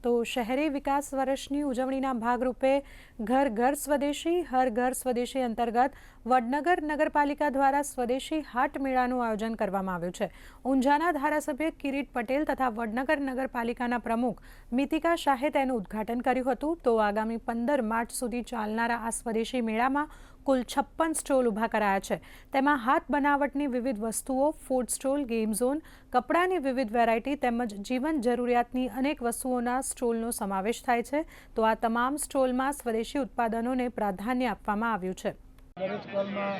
તો શહેરી વિકાસ વર્ષની ઉજવણીના ભાગરૂપે ઘર ઘર સ્વદેશી હર ઘર સ્વદેશી અંતર્ગત વડનગર નગરપાલિકા દ્વારા સ્વદેશી હાટ મેળાનું આયોજન કરવામાં આવ્યું છે। ઊંઝાના ધારાસભ્ય કિરીટ પટેલ તથા વડનગર નગરપાલિકાના પ્રમુખ મિતિકા શાહે તેનું ઉદ્ઘાટન કર્યું હતું। તો આગામી 15 માર્ચ સુધી ચાલનારા આ સ્વદેશી મેળામાં કુલ 56 સ્ટોલ ઊભા કરાયા છે। તેમાં હાથ બનાવટની વિવિધ વસ્તુઓ, ફૂડ સ્ટોલ, ગેમ ઝોન, કપડાની વિવિધ વેરાયટી તેમજ જીવન જરૂરિયાતની અનેક વસ્તુઓના સ્ટોલનો સમાવેશ થાય છે। તો આ તમામ સ્ટોલમાં સ્વદેશી ઉત્પાદનોને પ્રાધાન્ય આપવામાં આવ્યું છે। દરેક સ્ટોલમાં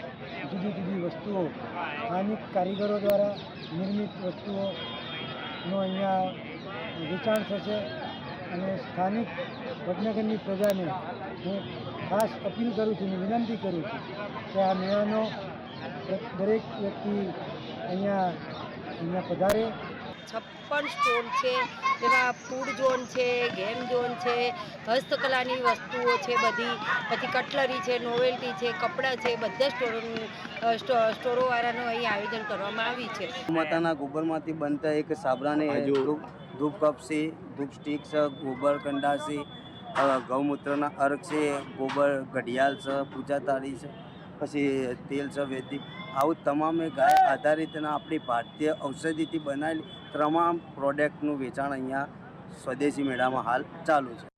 જુદી જુદી વસ્તુઓ સ્થાનિક કારીગરો દ્વારા નિર્મિત વસ્તુઓનો અહીંયા વેચાણ થશે અને સ્થાનિક વડનગરની પ્રજાને હું ખાસ અપીલ કરું છું અને વિનંતી કરું છું કે આ મેળાનો દરેક વ્યક્તિ અહીંયા પધારે। 56 સ્ટોલ છે, જેમાં ફૂડ ઝોન છે, ગેમ ઝોન છે, હસ્તકલાની વસ્તુઓ છે બધી, પછી કટલરી છે, નોવેલ્ટી છે, કપડાં છે, બધા સ્ટોરોવાળાનું અહીં આયોજન કરવામાં આવ્યું છે। માતાના ગોબરમાંથી બનતા એક સાબરાને ધૂપ કપ છે, ધૂપ સ્ટિક છે, ગોબર કંડા છે, ગૌમૂત્રના અર્ક છે, ગોબર ઘડિયાળ છે, પૂજા તાળી છે, પછી તેલ છે, વેદી, આવું તમામે ગાય આધારિતના આપણી ભારતીય ઔષધિથી બનાવેલી તમામ પ્રોડક્ટનું વેચાણ અહીંયા સ્વદેશી મેળામાં હાલ ચાલુ છે।